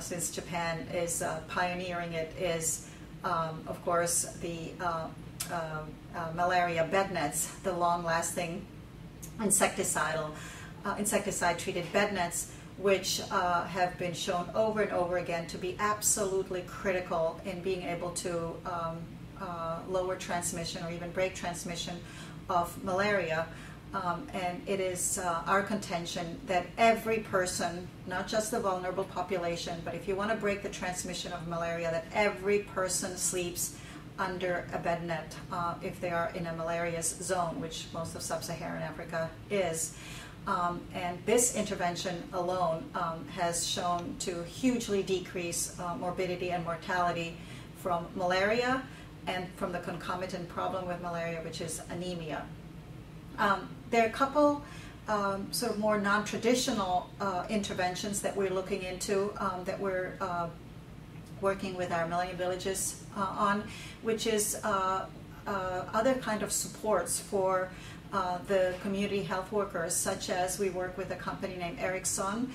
since Japan is pioneering it, is of course the malaria bed nets, the long-lasting insecticide-treated bed nets, which have been shown over and over again to be absolutely critical in being able to lower transmission or even break transmission of malaria. And it is our contention that every person, not just the vulnerable population, but if you want to break the transmission of malaria, that every person sleeps under a bed net if they are in a malarious zone, which most of sub-Saharan Africa is. And this intervention alone has shown to hugely decrease morbidity and mortality from malaria and from the concomitant problem with malaria, which is anemia. There are a couple sort of more non-traditional interventions that we're looking into, that we're working with our Millennium Villages on, which is other kind of supports for the community health workers, such as we work with a company named Ericsson,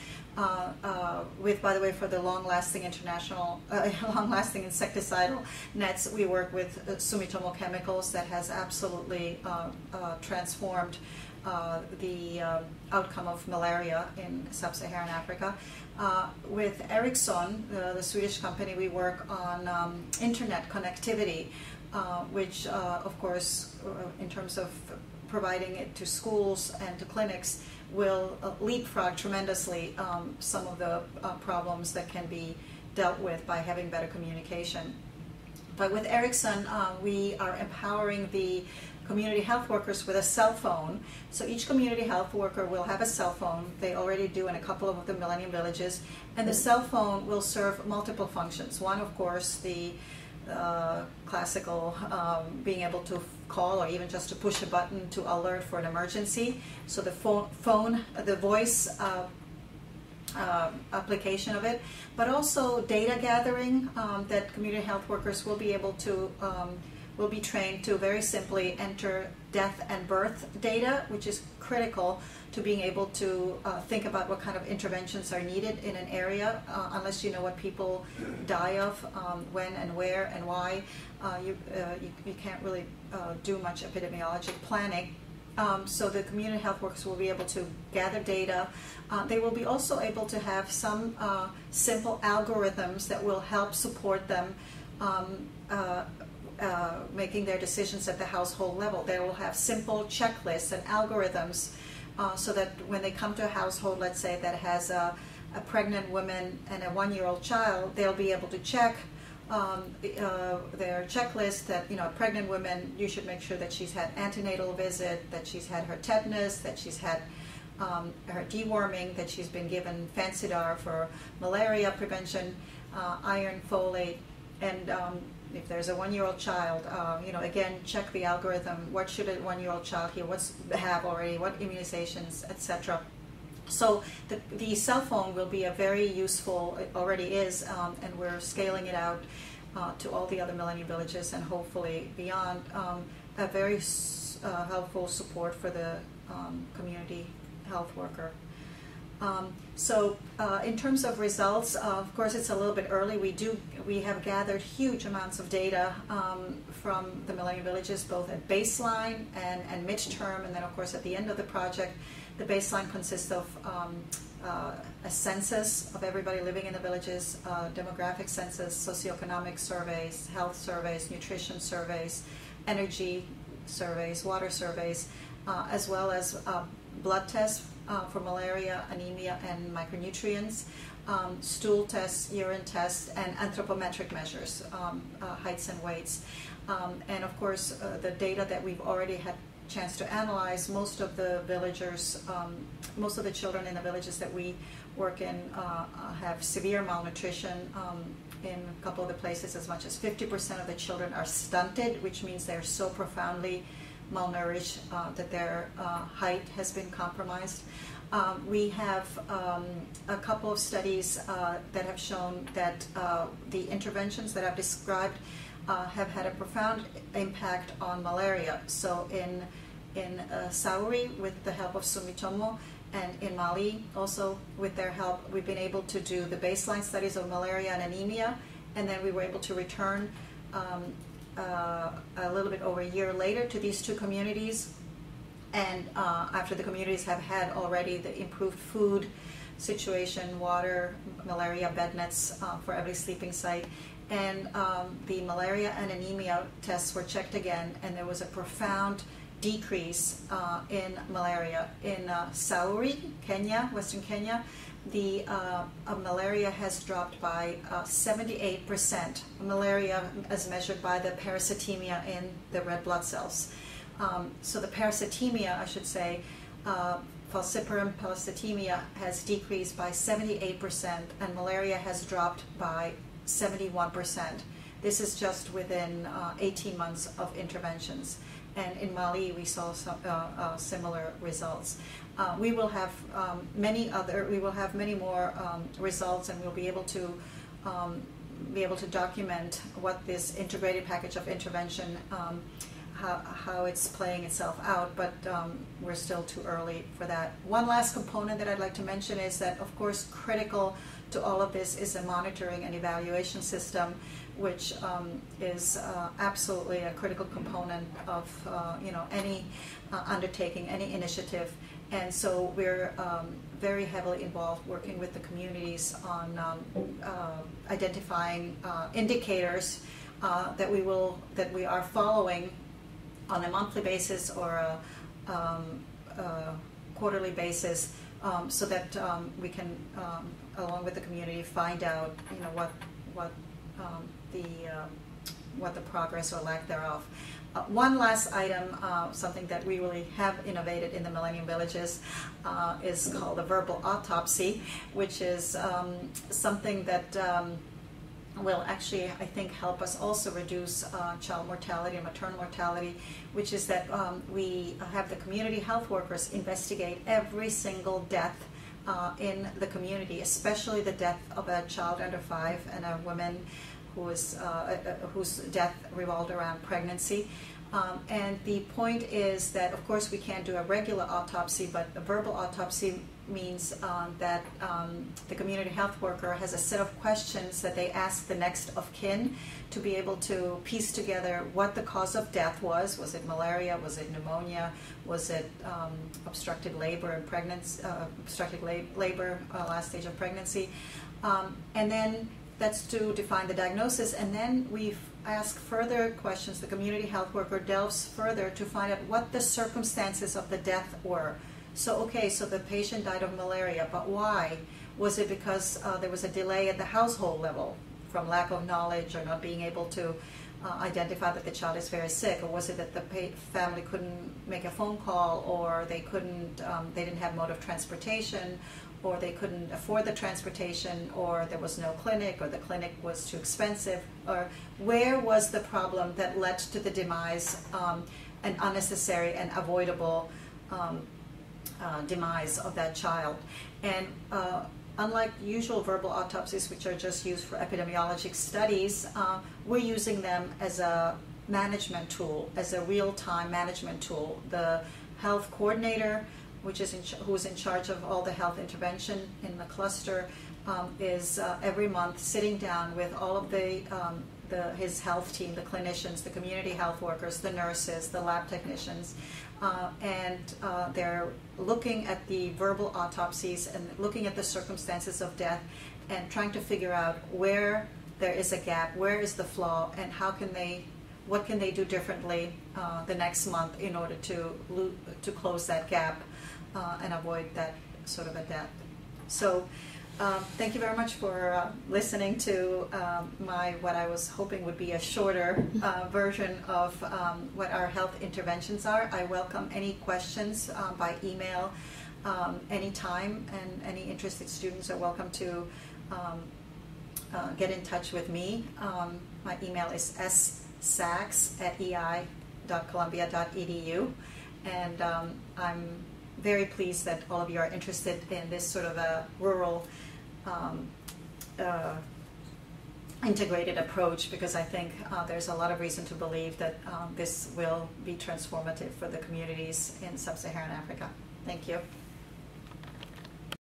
with, by the way, for the long-lasting long-lasting insecticidal nets, we work with Sumitomo Chemicals that has absolutely transformed the outcome of malaria in sub-Saharan Africa. With Ericsson, the Swedish company, we work on internet connectivity, which of course, in terms of providing it to schools and to clinics, will leapfrog tremendously some of the problems that can be dealt with by having better communication. But with Ericsson, we are empowering the community health workers with a cell phone. So each community health worker will have a cell phone. They already do in a couple of the Millennium Villages. And the cell phone will serve multiple functions. One, of course, the classical being able to call or even just to push a button to alert for an emergency. So the the voice application of it, but also data gathering that community health workers will be able to will be trained to very simply enter death and birth data, which is critical to being able to think about what kind of interventions are needed in an area. Unless you know what people die of, when and where and why, you can't really do much epidemiologic planning. So the community health workers will be able to gather data. They will be also able to have some simple algorithms that will help support them making their decisions at the household level. They will have simple checklists and algorithms so that when they come to a household, let's say, that has a pregnant woman and a 1-year-old child, they'll be able to check their checklist that, you know, a pregnant woman, you should make sure that she's had antenatal visit, that she's had her tetanus, that she's had her deworming, that she's been given Fansidar for malaria prevention, iron, folate, and if there's a 1-year-old child, you know, again, check the algorithm. What should a 1-year-old child here? What's have already? What immunizations, etc. So the cell phone will be a very useful. It already is, and we're scaling it out to all the other Millennium Villages and hopefully beyond. A very helpful support for the community health worker. So in terms of results, of course it's a little bit early. We have gathered huge amounts of data from the Millennium Villages, both at baseline and midterm, and then of course at the end of the project. The baseline consists of a census of everybody living in the villages, demographic census, socioeconomic surveys, health surveys, nutrition surveys, energy surveys, water surveys, as well as blood tests for malaria, anemia, and micronutrients, stool tests, urine tests, and anthropometric measures, heights and weights. And of course, the data that we've already had chance to analyze, most of the villagers, most of the children in the villages that we work in have severe malnutrition. In a couple of the places, as much as 50% of the children are stunted, which means they're so profoundly malnourished that their height has been compromised. We have a couple of studies that have shown that the interventions that I've described have had a profound impact on malaria. So in Sauri, with the help of Sumitomo, And in Mali, also with their help, we've been able to do the baseline studies of malaria and anemia, and then we were able to return a little bit over a year later to these two communities. And after the communities have had already the improved food situation, water, malaria bed nets for every sleeping site, and the malaria and anemia tests were checked again, and there was a profound decrease in malaria. In Sauri, Kenya, Western Kenya, the malaria has dropped by 78%. Malaria as measured by the parasitemia in the red blood cells. So the parasitemia, I should say, falciparum parasitemia has decreased by 78%, and malaria has dropped by 71%. This is just within 18 months of interventions. And in Mali, we saw some similar results. We will have many more results, and we'll be able to document what this integrated package of intervention, how it's playing itself out, but we're still too early for that. One last component that I'd like to mention is that, of course, critical to all of this is a monitoring and evaluation system, which is absolutely a critical component of any undertaking, any initiative. And so we're very heavily involved working with the communities on identifying indicators that we are following on a monthly basis or a quarterly basis, so that we can, along with the community, find out what the progress or lack thereof. One last item, something that we really have innovated in the Millennium Villages, is called a verbal autopsy, which is something that will actually, I think, help us also reduce child mortality and maternal mortality, which is that we have the community health workers investigate every single death in the community, especially the death of a child under 5 and a woman whose death revolved around pregnancy. And the point is that, of course, we can't do a regular autopsy, but a verbal autopsy means that the community health worker has a set of questions that they ask the next of kin to be able to piece together what the cause of death was. Was it malaria? Was it pneumonia? Was it obstructed labor and pregnancy? Last stage of pregnancy, and then that's to define the diagnosis. And then we've asked further questions. The community health worker delves further to find out what the circumstances of the death were. So, okay, so the patient died of malaria, but why? Was it because there was a delay at the household level from lack of knowledge or not being able to identify that the child is very sick? Or was it that the family couldn't make a phone call, or they didn't have mode of transportation, or they couldn't afford the transportation, or there was no clinic, or the clinic was too expensive? Or where was the problem that led to the demise, an unnecessary and avoidable demise of that child? And unlike usual verbal autopsies, which are just used for epidemiologic studies, we're using them as a management tool, as a real-time management tool. The health coordinator, who's in charge of all the health intervention in the cluster, is every month sitting down with all of his health team, the clinicians, the community health workers, the nurses, the lab technicians, and they're looking at the verbal autopsies and looking at the circumstances of death and trying to figure out where there is a gap, where is the flaw, and what can they do differently the next month in order to close that gap and avoid that sort of a death. So thank you very much for listening to what I was hoping would be a shorter version of what our health interventions are. I welcome any questions by email anytime, and any interested students are welcome to get in touch with me. My email is ssachs@ei.columbia.edu, and I'm very pleased that all of you are interested in this sort of a rural integrated approach, because I think there's a lot of reason to believe that this will be transformative for the communities in sub-Saharan Africa. Thank you.